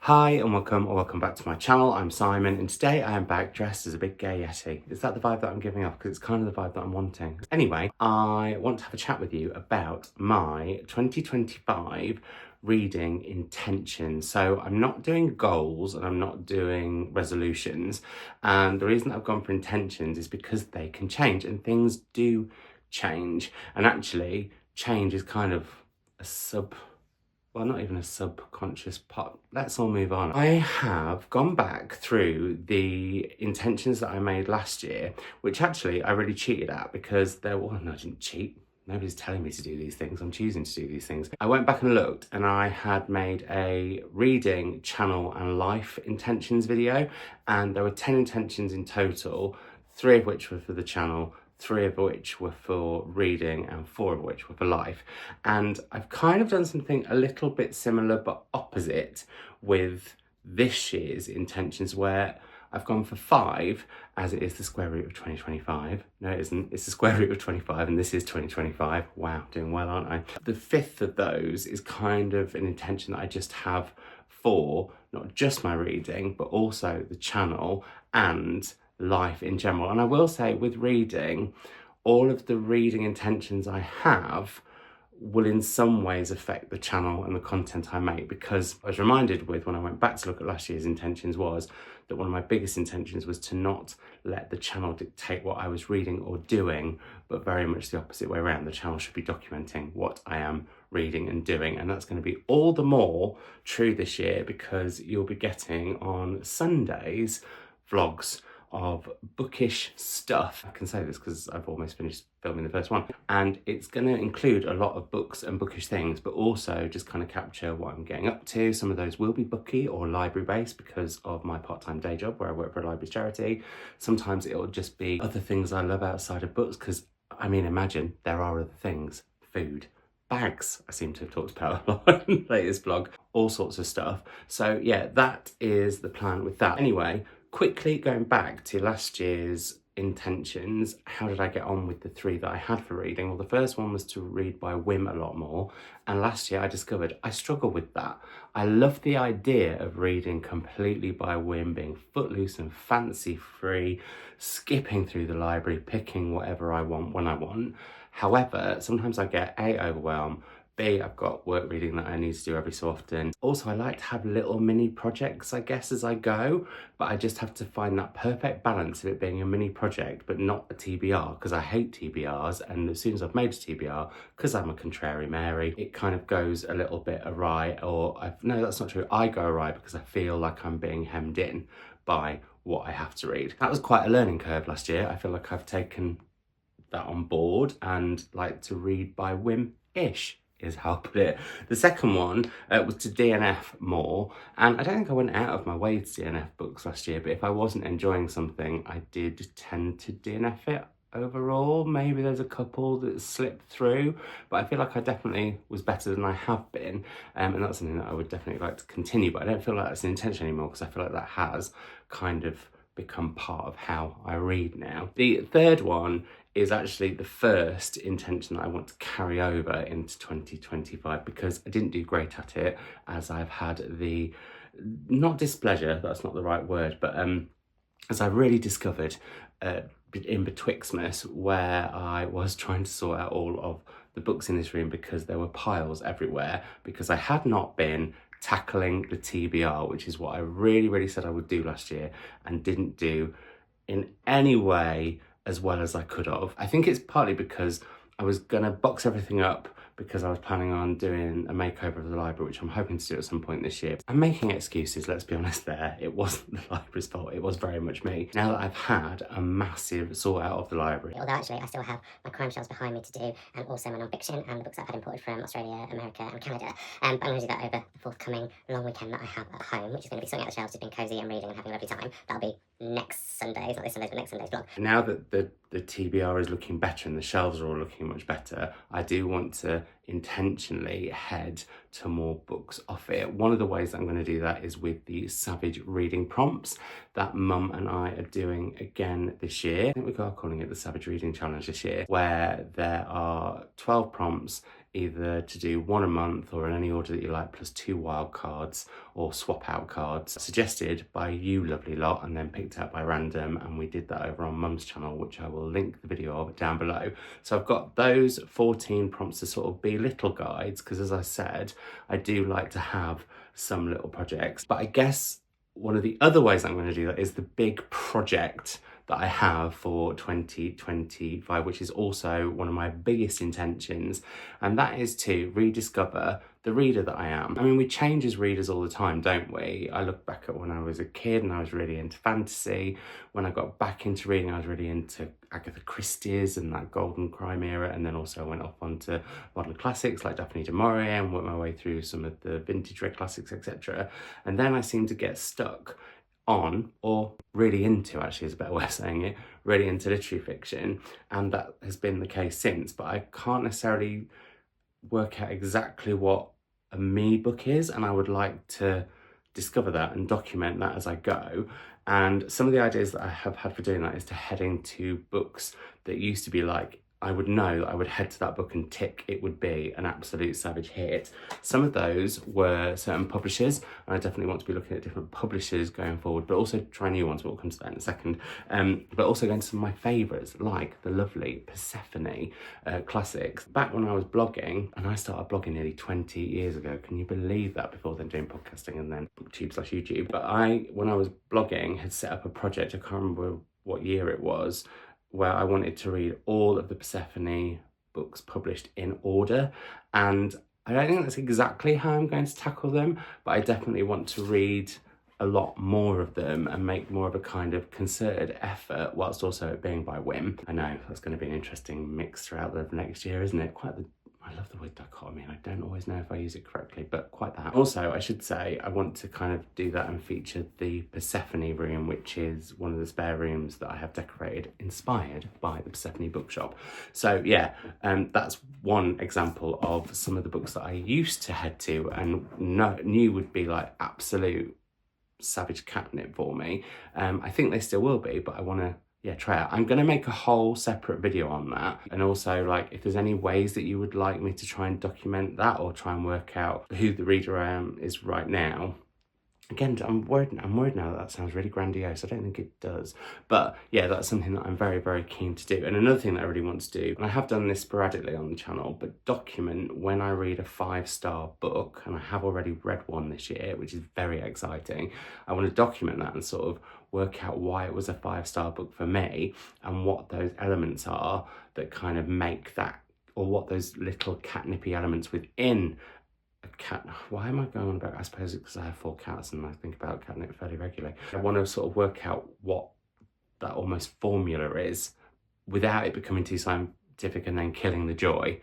Hi and welcome back to my channel. I'm Simon and today I am back dressed as a big gay yeti. Is that the vibe that I'm giving off? Because it's kind of the vibe that I'm wanting. Anyway, I want to have a chat with you about my 2025 reading intentions. So I'm not doing goals and I'm not doing resolutions, and the reason I've gone for intentions is because they can change and things do change, and actually change is kind of a well, not even a subconscious part. Let's all move on. I have gone back through the intentions that I made last year, which actually I really cheated at because no, I didn't cheat. Nobody's telling me to do these things. I'm choosing to do these things. I went back and looked and I had made a reading, channel and life intentions video, and there were 10 intentions in total, 3 of which were for the channel, 3 of which were for reading and 4 of which were for life. And I've kind of done something a little bit similar but opposite with this year's intentions, where I've gone for 5 as it is the square root of 2025. No, it isn't. It's the square root of 25 and this is 2025. Wow, doing well, aren't I? The 5th of those is kind of an intention that I just have for not just my reading, but also the channel and life in general. And I will say with reading, all of the reading intentions I have will in some ways affect the channel and the content I make, because I was reminded with when I went back to look at last year's intentions was that one of my biggest intentions was to not let the channel dictate what I was reading or doing, but very much the opposite way around. The channel should be documenting what I am reading and doing, and that's going to be all the more true this year because you'll be getting on Sundays vlogs of bookish stuff. I can say this because I've almost finished filming the first one, and it's going to include a lot of books and bookish things, but also just kind of capture what I'm getting up to. Some of those will be booky or library based because of my part-time day job where I work for a library charity. Sometimes it'll just be other things I love outside of books, because I mean, imagine there are other things. Food, bags, I seem to have talked about a lot in the latest vlog, all sorts of stuff. So yeah, that is the plan with that. Anyway, quickly going back to last year's intentions, how did I get on with the 3 that I had for reading? Well, the first one was to read by whim a lot more, and last year I discovered I struggle with that. I love the idea of reading completely by whim, being footloose and fancy free, skipping through the library, picking whatever I want when I want. However, sometimes I get A, overwhelmed, B, I've got work reading that I need to do every so often. Also, I like to have little mini projects, I guess, as I go, but I just have to find that perfect balance of it being a mini project, but not a TBR, because I hate TBRs, and as soon as I've made a TBR, because I'm a contrary Mary, it kind of goes a little bit awry, no, that's not true, I go awry because I feel like I'm being hemmed in by what I have to read. That was quite a learning curve last year. I feel like I've taken that on board and like to read by whim-ish, is how I put it. The second one was to DNF more, and I don't think I went out of my way to DNF books last year, but if I wasn't enjoying something, I did tend to DNF it overall. Maybe there's a couple that slipped through, but I feel like I definitely was better than I have been, and that's something that I would definitely like to continue, but I don't feel like that's an intention anymore because I feel like that has kind of become part of how I read now. The third one is actually the first intention that I want to carry over into 2025 because I didn't do great at it, as I've had the, not displeasure, that's not the right word, but as I really discovered in Betwixtmas, where I was trying to sort out all of the books in this room because there were piles everywhere, because I had not been tackling the TBR, which is what I really said I would do last year and didn't do in any way as well as I could have. I think it's partly because I was gonna box everything up because I was planning on doing a makeover of the library, which I'm hoping to do at some point this year. I'm making excuses, let's be honest there. It wasn't the library's fault, it was very much me. Now that I've had a massive sort out of the library. Although actually I still have my crime shelves behind me to do, and also my non-fiction and the books that I've had imported from Australia, America and Canada. But I'm going to do that over the forthcoming long weekend that I have at home, which is going to be sorting out the shelves, just being cosy and reading and having a lovely time. That'll be next Sunday's, not this Sunday's, but next Sunday's vlog. Now that the TBR is looking better and the shelves are all looking much better, I do want to intentionally head to more books off it. One of the ways that I'm going to do that is with the Savage reading prompts that Mum and I are doing again this year. I think we are calling it the Savage Reading Challenge this year, where there are 12 prompts either to do one a month or in any order that you like, plus 2 wild cards or swap out cards suggested by you lovely lot and then picked out by random, and we did that over on Mum's channel, which I will link the video of down below. So I've got those 14 prompts to sort of be little guides, because as I said, I do like to have some little projects. But I guess one of the other ways I'm going to do that is the big project that I have for 2025, which is also one of my biggest intentions, and that is to rediscover the reader that I am. I mean, we change as readers all the time, don't we? I look back at when I was a kid and I was really into fantasy. When I got back into reading, I was really into Agatha Christie's and that golden crime era, and then also I went off onto modern classics like Daphne du Maurier and worked my way through some of the vintage red classics, etc. And then I seemed to get stuck on, or really into, actually is a better way of saying it, really into literary fiction, and that has been the case since. But I can't necessarily work out exactly what a me book is, and I would like to discover that and document that as I go. And some of the ideas that I have had for doing that is to head into books that used to be like, I would know that I would head to that book and tick, it would be an absolute savage hit. Some of those were certain publishers, and I definitely want to be looking at different publishers going forward, but also try new ones, but we'll come to that in a second. But also going to some of my favourites, like the lovely Persephone classics. Back when I was blogging, and I started blogging nearly 20 years ago, can you believe that, before then doing podcasting and then Booktube/YouTube. But when I was blogging, had set up a project, I can't remember what year it was, where I wanted to read all of the Persephone books published in order. And I don't think that's exactly how I'm going to tackle them, but I definitely want to read a lot more of them and make more of a kind of concerted effort, whilst also it being by whim. I know that's going to be an interesting mix throughout the next year, isn't it? I love the word dichotomy, and I don't always know if I use it correctly, but quite that. Also, I should say, I want to kind of do that and feature the Persephone room, which is one of the spare rooms that I have decorated, inspired by the Persephone bookshop. So yeah, that's one example of some of the books that I used to head to and knew would be like absolute savage catnip for me. I think they still will be, but I want to try it. I'm going to make a whole separate video on that. And also, like, if there's any ways that you would like me to try and document that or try and work out who the reader I am is right now. Again, I'm worried now that sounds really grandiose. I don't think it does. But yeah, that's something that I'm very, very keen to do. And another thing that I really want to do, and I have done this sporadically on the channel, but document when I read a 5-star book, and I have already read one this year, which is very exciting. I want to document that and sort of work out why it was a 5-star book for me and what those elements are that kind of make that, or what those little catnippy elements within a cat. Why am I going on about? I suppose it's because I have 4 cats and I think about catnip fairly regularly. I want to sort of work out what that almost formula is without it becoming too scientific and then killing the joy.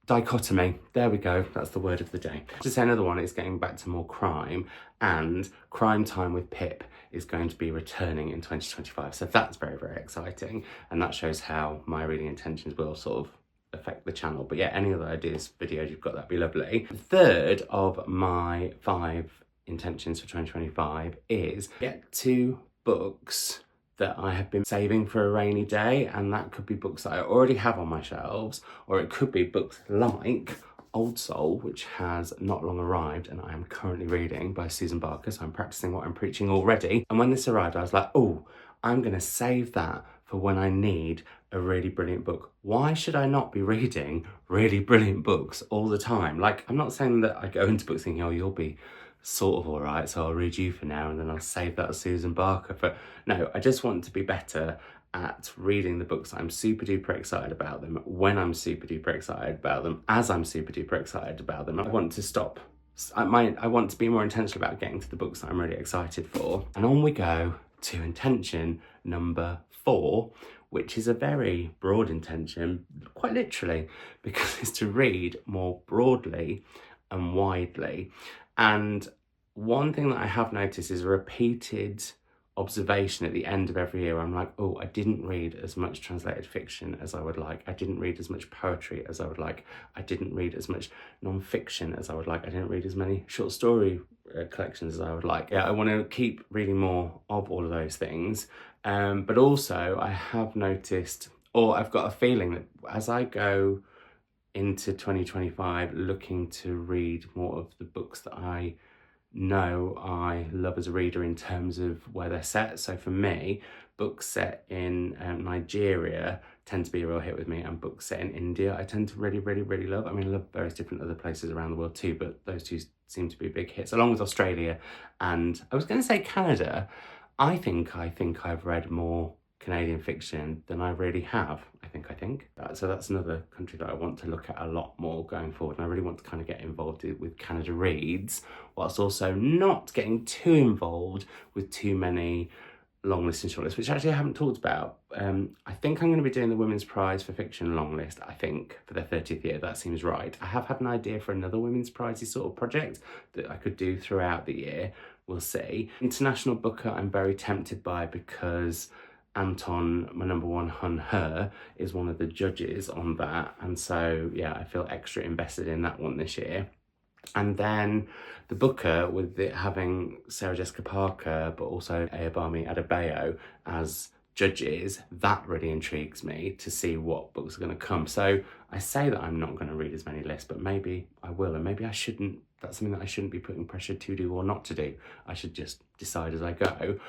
Dichotomy, there we go, that's the word of the day. To say another one is getting back to more crime, and Crime Time with Pip is going to be returning in 2025. So that's very, very exciting, and that shows how my reading intentions will sort of affect the channel. But yeah, any other ideas, videos you've got, that'd be lovely. The third of my 5 intentions for 2025 is get 2 books that I have been saving for a rainy day, and that could be books that I already have on my shelves, or it could be books like Old Soul, which has not long arrived and I am currently reading, by Susan Barker, so I'm practicing what I'm preaching already. And when this arrived, I was like, oh, I'm gonna save that for when I need a really brilliant book. Why should I not be reading really brilliant books all the time? Like, I'm not saying that I go into books thinking, oh, you'll be sort of all right, so I'll read you for now and then I'll save that Susan Barker for... No, I just want to be better at reading the books. I'm super duper excited about them, when I'm super duper excited about them, as I'm super duper excited about them. I want to stop. I want to be more intentional about getting to the books that I'm really excited for. And on we go to intention number 4, which is a very broad intention, quite literally, because it's to read more broadly and widely. And one thing that I have noticed is a repeated observation at the end of every year. I'm like, oh, I didn't read as much translated fiction as I would like. I didn't read as much poetry as I would like. I didn't read as much non-fiction as I would like. I didn't read as many short story collections as I would like. Yeah, I want to keep reading more of all of those things. But also I have noticed, or I've got a feeling that as I go into 2025 looking to read more of the books that I know I love as a reader in terms of where they're set. So for me, books set in Nigeria tend to be a real hit with me, and books set in India I tend to really love. I mean, I love various different other places around the world too, but those two seem to be big hits, along with Australia. And I was going to say Canada. I think I've read more Canadian fiction than I really have. I think. So that's another country that I want to look at a lot more going forward. And I really want to kind of get involved with Canada Reads, whilst also not getting too involved with too many long lists and short lists, which actually I haven't talked about. I think I'm going to be doing the Women's Prize for Fiction long list, I think, for their 30th year. That seems right. I have had an idea for another Women's Prizes sort of project that I could do throughout the year. We'll see. International Booker I'm very tempted by because Anton, my number one hun, her, is one of the judges on that. And so, yeah, I feel extra invested in that one this year. And then the Booker, with it having Sarah Jessica Parker, but also Ayobami Adebayo as judges, that really intrigues me to see what books are going to come. So I say that I'm not going to read as many lists, but maybe I will, and maybe I shouldn't. That's something that I shouldn't be putting pressure to do or not to do. I should just decide as I go.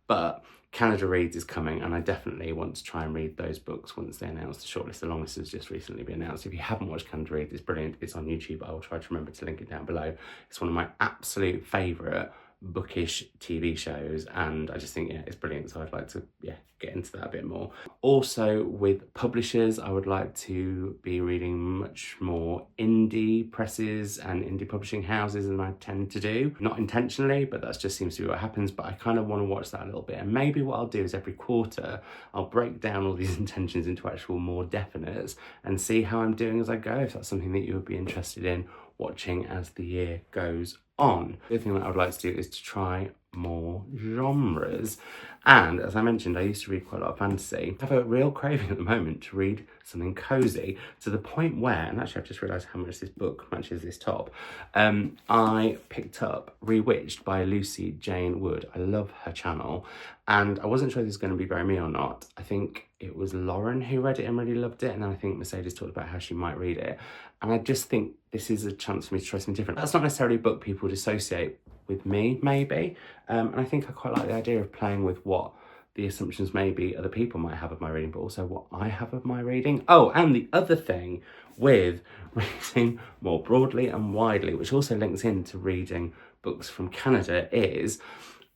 But Canada Reads is coming, and I definitely want to try and read those books once they announce the shortlist. The longest has just recently been announced. If you haven't watched Canada Reads, it's brilliant. It's on YouTube. I will try to remember to link it down below. It's one of my absolute favourite bookish TV shows, and I just think, yeah, it's brilliant. So I'd like to, yeah, get into that a bit more. Also, with publishers, I would like to be reading much more indie presses and indie publishing houses than I tend to do. Not intentionally, but that just seems to be what happens. But I kind of want to watch that a little bit. And maybe what I'll do is every quarter, I'll break down all these intentions into actual more definites and see how I'm doing as I go, if that's something that you would be interested in watching as the year goes on. The other thing that I would like to do is to try more genres. And as I mentioned, I used to read quite a lot of fantasy. I have a real craving at the moment to read something cozy, to the point where, and actually I've just realised how much this book matches this top, I picked up Rewitched by Lucy Jane Wood. I love her channel, and I wasn't sure if this was going to be very me or not. I think it was Lauren who read it and really loved it, and then I think Mercedes talked about how she might read it. And I just think this is a chance for me to try something different. That's not necessarily a book people would associate with me, maybe. And I think I quite like the idea of playing with what the assumptions maybe other people might have of my reading, but also what I have of my reading. Oh, and the other thing with reading more broadly and widely, which also links into reading books from Canada, is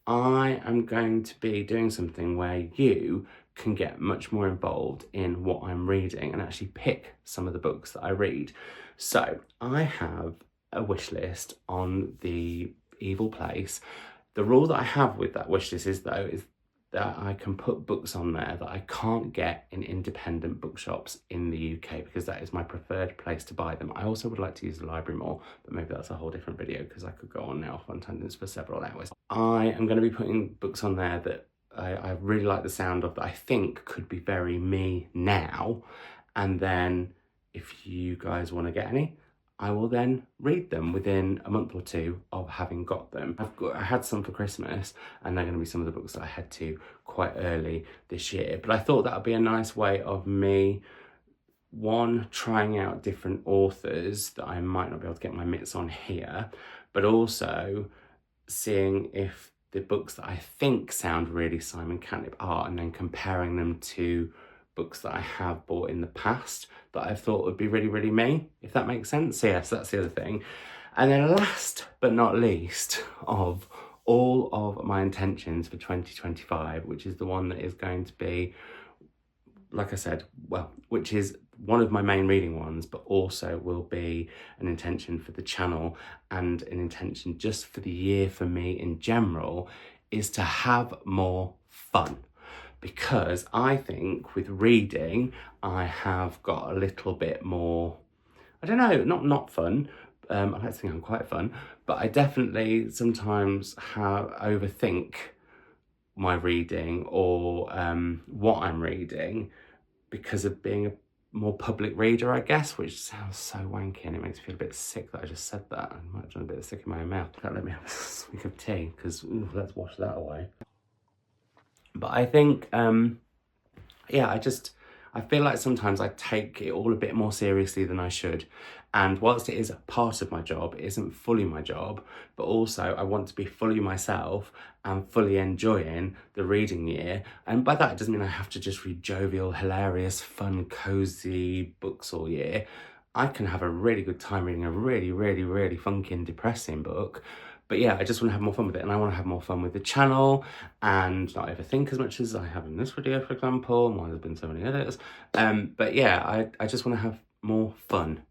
I am going to be doing something where you can get much more involved in what I'm reading and actually pick some of the books that I read. So I have a wish list on the Evil Place. The rule that I have with that wish list is that I can put books on there that I can't get in independent bookshops in the UK, because that is my preferred place to buy them. I also would like to use the library more, but maybe that's a whole different video because I could go on now on tangents for several hours. I am going to be putting books on there that I really like the sound of, that I think could be very me now, and then if you guys want to get any, I will then read them within a month or two of having got them. I had some for Christmas, and they're going to be some of the books that I had to quite early this year. But I thought that would be a nice way of me, one, trying out different authors that I might not be able to get my mitts on here, but also seeing if the books that I think sound really Simon Cantip are, and then comparing them to books that I have bought in the past that I thought would be really me, if that makes sense. So yes, that's the other thing. And then last but not least of all of my intentions for 2025, which is the one that is going to be, like I said, well, which is one of my main reading ones, but also will be an intention for the channel and an intention just for the year for me in general, is to have more fun. Because I think with reading, I have got a little bit more, I don't know, not fun. I like to think I'm quite fun, but I definitely sometimes overthink my reading or what I'm reading because of being a more public reader, I guess, which sounds so wanky, and it makes me feel a bit sick that I just said that. I might have done a bit of sick in my own mouth. Let me have a swig of tea, because let's wash that away. But I think, yeah, I feel like sometimes I take it all a bit more seriously than I should. And whilst it is a part of my job, it isn't fully my job, but also I want to be fully myself and fully enjoying the reading year. And by that, it doesn't mean I have to just read jovial, hilarious, fun, cozy books all year. I can have a really good time reading a really, really, really funky and depressing book. But yeah, I just want to have more fun with it, and I want to have more fun with the channel and not overthink as much as I have in this video, for example. Why there's been so many edits. But yeah, I just want to have more fun.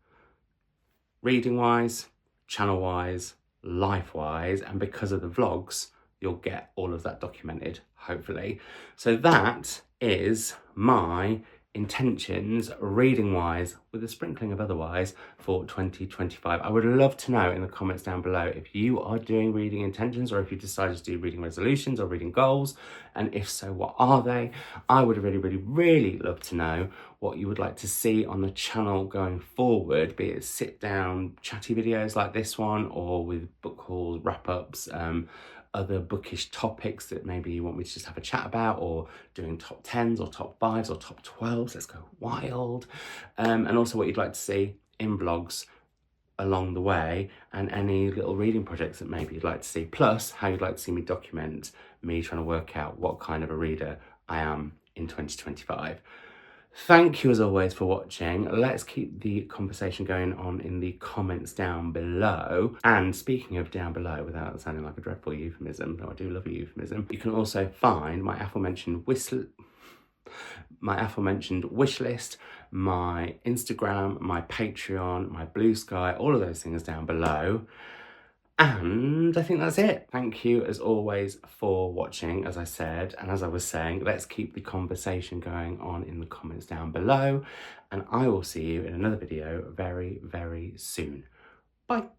Reading-wise, channel-wise, life-wise, and because of the vlogs, you'll get all of that documented, hopefully. So that is my intentions, reading-wise, with a sprinkling of otherwise, for 2025. I would love to know in the comments down below if you are doing reading intentions or if you decided to do reading resolutions or reading goals, and if so, what are they? I would really, really, really love to know what you would like to see on the channel going forward, be it sit-down chatty videos like this one, or with book hauls, wrap-ups, other bookish topics that maybe you want me to just have a chat about, or doing top 10s or top 5s or top 12s. Let's go wild. And also what you'd like to see in vlogs along the way, and any little reading projects that maybe you'd like to see, plus how you'd like to see me document me trying to work out what kind of a reader I am in 2025. Thank you as always for watching. Let's keep the conversation going on in the comments down below. And speaking of down below, without sounding like a dreadful euphemism, though I do love a euphemism, you can also find my aforementioned wish list, my Instagram, my Patreon, my Blue Sky, all of those things down below. And I think that's it. Thank you as always for watching, as I said, and as I was saying, let's keep the conversation going on in the comments down below, and I will see you in another video very, very soon. Bye.